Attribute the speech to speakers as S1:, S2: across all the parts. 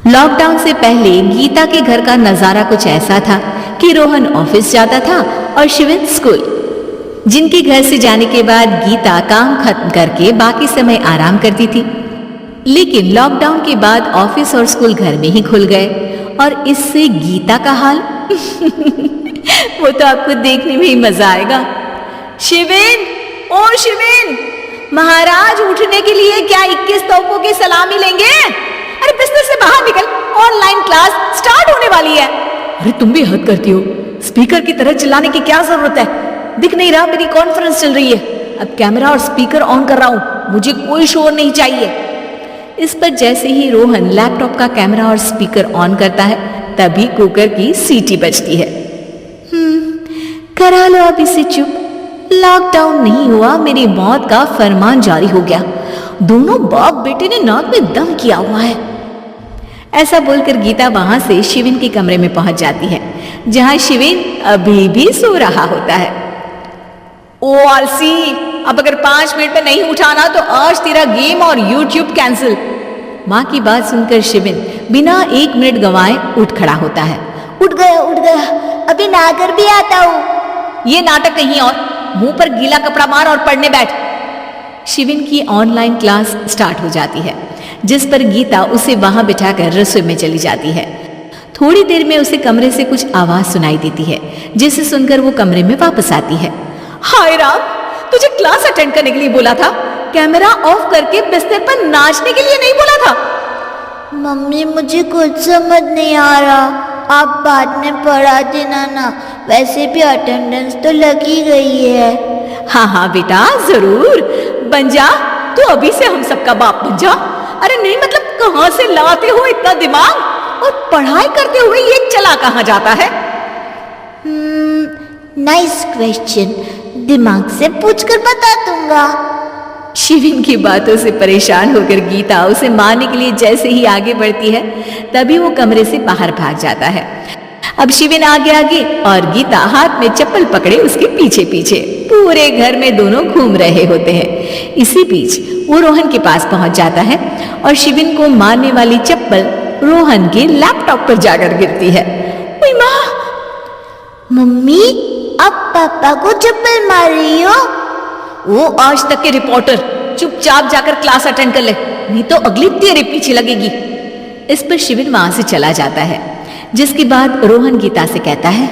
S1: Lockdown से पहले गीता के घर का नजारा कुछ ऐसा था कि रोहन ऑफिस जाता था और शिविन स्कूल। जिनके घर से जाने के बाद गीता काम खत्म करके बाकी समय आराम करती थी। लेकिन लॉकडाउन के बाद ऑफिस और स्कूल घर में ही खुल गए और इससे गीता का हाल वो तो आपको देखने में ही मजा आएगा। शिविन, ओ शिविन, महाराज उठने के लिए क्या 21 तोपों की सलामी लेंगे? अरे बिस्तर से बाहर निकल, ऑनलाइन क्लास स्टार्ट होने वाली है।
S2: अरे तुम भी हद करती हो, स्पीकर की तरह चिल्लाने की क्या जरूरत है? दिख नहीं रहा मेरी कॉन्फ्रेंस चल रही है। अब कैमरा और स्पीकर ऑन कर रहा हूं, मुझे कोई शोर नहीं चाहिए।
S1: इस पर जैसे ही रोहन लैपटॉप का कैमरा और स्पीकर ऑन करता है तभी कुकर की सीटी बजती है। करा लो अब इसे चुप। लॉकडाउन नहीं हुआ, मेरी मौत का फरमान जारी हो गया। दोनों बाप बेटे ने नाक में दम किया हुआ है। ऐसा बोलकर गीता वहां से शिविन के कमरे में पहुंच जाती है, जहां शिविन अभी भी सो रहा होता है।
S2: ओ आलसी, अब अगर 5 मिनट में नहीं उठाना तो आज तेरा गेम और यूट्यूब कैंसिल।
S1: माँ की बात सुनकर शिविन बिना 1 मिनट गंवाए उठ खड़ा होता है।
S3: उठ गया, अभी नहाकर भी आता हूँ।
S2: ये नाटक कहीं और, मुंह पर गीला कपड़ा मार और पढ़ने बैठ।
S1: शिविन की ऑनलाइन क्लास स्टार्ट हो जाती है, जिस पर गीता उसे वहां बिठाकर रसोई में चली जाती है। थोड़ी देर में उसे कमरे से कुछ आवाज सुनाई देती है, जिसे सुनकर वो कमरे में वापस आती है।
S2: हाय राम, तुझे क्लास अटेंड करने के लिए बोला था, कैमरा ऑफ करके बिस्तर पर नाचने के लिए नहीं बोला था।
S3: मम्मी मुझे कुछ समझ नहीं आ रहा, आप बाद में पढ़ा देना ना, वैसे भी अटेंडेंस तो लगी गई है।
S2: हाँ बेटा, जरूर बन जा, तू अभी से हम सबका बाप बन जा। अरे नहीं मतलब कहाँ से लाते हो इतना दिमाग, और पढ़ाई करते हुए ये चला कहाँ जाता है?
S3: नाइस क्वेश्चन, दिमाग से पूछकर बता दूंगा।
S1: शिविन की बातों से परेशान होकर गीता उसे मारने के लिए जैसे ही आगे बढ़ती है तभी वो कमरे से बाहर भाग जाता है। अब शिविन आगे आगे और गीता हाथ में चप्पल पकड़े उसके पीछे पीछे पूरे घर में दोनों घूम रहे होते हैं। इसी बीच वो रोहन के पास पहुंच जाता है और शिविन को मारने वाली चप्पल रोहन के लैपटॉप पर जाकर गिरती है। ओए माँ!
S3: मम्मी, अब पापा को चप्पल मार रही हो?
S2: वो आज तक के रिपोर्टर, चुपचाप जाकर क्लास अटेंड कर ले, नहीं तो अगली तेरे पीछे लगेगी।
S1: इस पर शिविन वहां से चला जाता है, जिसके बाद रोहन गीता से कहता है,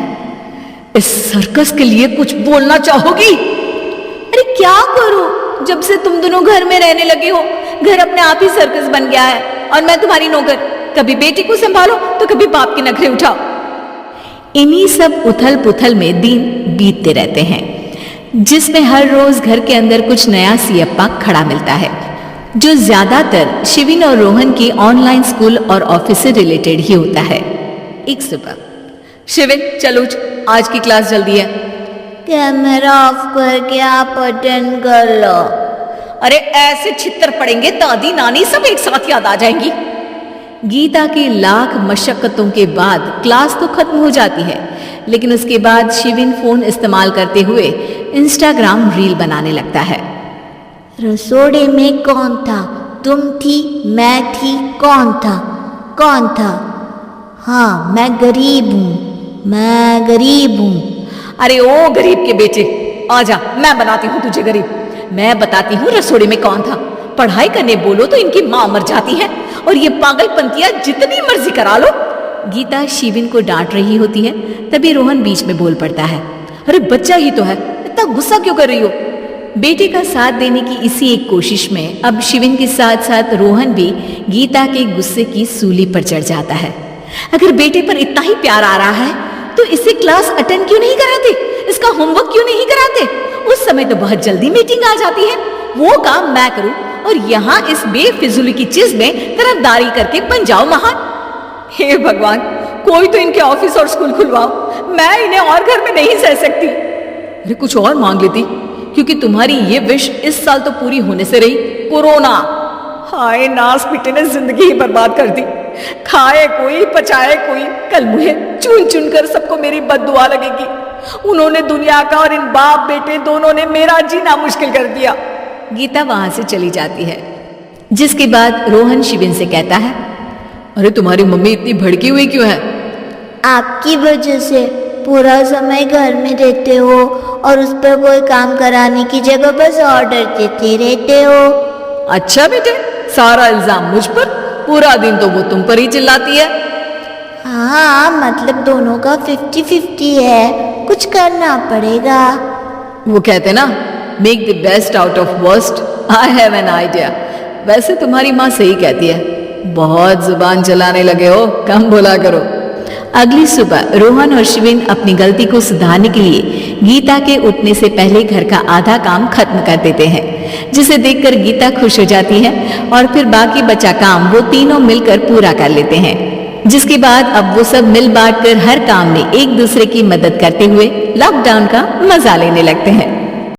S2: इस सर्कस के लिए कुछ बोलना चाहोगी?
S1: अरे क्या करूं, जब से तुम दोनों घर में रहने लगे हो, घर अपने आप ही सर्कस बन गया है और मैं तुम्हारी नौकर। कभी बेटी को संभालो तो कभी बाप के नखरे उठाओ। इन्हीं सब उथल पुथल में दिन बीतते रहते हैं, जिसमें हर रोज घर के अंदर कुछ नया सियप्पा खड़ा मिलता है, जो ज्यादातर शिविन और रोहन की ऑनलाइन स्कूल और ऑफिस से रिलेटेड ही होता है। एक सुबह,
S2: शिविन चलो, आज की क्लास जल्दी है।
S3: कैमरा ऑफ करके आप अटेंड कर लो।
S2: अरे ऐसे छित्तर पड़ेंगे, दादी नानी सब एक साथ याद आ जाएंगी।
S1: गीता की लाख मशक्कतों के बाद क्लास तो खत्म हो जाती है, लेकिन उसके बाद शिविन फोन इस्तेमाल करते हुए इंस्टाग्राम रील बनाने लगता है।
S3: रसोड़े में कौन था? तुम थी, मैं थी, कौन था? हाँ, मैं गरीब हूँ।
S2: अरे ओ गरीब के बेटे, आजा, मैं बनाती हूँ तुझे गरीब। मैं बताती हूँ रसोड़े में कौन था। पढ़ाई करने बोलो तो इनकी माँ मर जाती है, और ये पागलपंतियां जितनी मर्जी करा लो।
S1: गीता शिविन को डांट रही होती है, तभी रोहन बीच में बोल पड़ता है।
S2: अरे बच्चा ही तो है, इतना गुस्सा क्यों कर रही हो?
S1: बेटे का साथ देने की इसी एक कोशिश में अब शिविन के साथ साथ रोहन भी गीता के गुस्से की सूली पर चढ़ जाता है।
S2: अगर बेटे पर इतना ही प्यार आ रहा है तो इसे क्लास अटेंड क्यों नहीं कराते? इसका होमवर्क क्यों नहीं कराते? उस समय तो बहुत जल्दी मीटिंग आ जाती है, वो काम मैं करूं और यहाँ इस बेफिजूली की चीज में तरफदारी करके बन जाओ महान। हे भगवान, कोई तो इनके ऑफिस और स्कूल खुलवाओ, मैं इन्हें और घर में नहीं सह सकती। अरे कुछ और मांग लेती, क्योंकि तुम्हारी ये विश इस साल तो पूरी होने से रही, कोरोना। हाय नास पिटे ने जिंदगी ही बर्बाद कर दी। खाए कोई, पचाए कोई, कल मुझे चुन चुन कर सबको मेरी बद्दुआ लगेगी। उन्होंने दुनिया का और इन बाप बेटे दोनों ने मेरा जीना मुश्किल कर दिया।
S1: गीता वहां से चली जाती है, जिसके बाद रोहन शिविन से कहता है,
S2: अरे तुम्हारी मम्मी इतनी भड़की हुई क्यों है?
S3: आपकी वजह से पूरा समय घर में रहते हो और उस पर कोई काम कराने की जगह बस ऑर्डर देते रहते हो।
S2: अच्छा बेटे, सारा इल्जाम मुझ पर, पूरा दिन तो वो तुम पर ही चिल्लाती है।
S3: हाँ, मतलब दोनों का 50-50 है, कुछ करना पड़ेगा।
S2: वो कहते ना, make the best out of worst. I have an idea. वैसे तुम्हारी माँ सही कहती है, बहुत जुबान चलाने लगे हो, कम बोला करो।
S1: अगली सुबह रोहन और शिविन अपनी गलती को सुधारने के लिए गीता के उठने से पहले घर का आधा काम खत्म कर देते हैं, जिसे देखकर गीता खुश हो जाती है और फिर बाकी बचा काम वो तीनों मिलकर पूरा कर लेते हैं। जिसके बाद अब वो सब मिल बांट कर हर काम में एक दूसरे की मदद करते हुए लॉकडाउन का मजा लेने लगते हैं।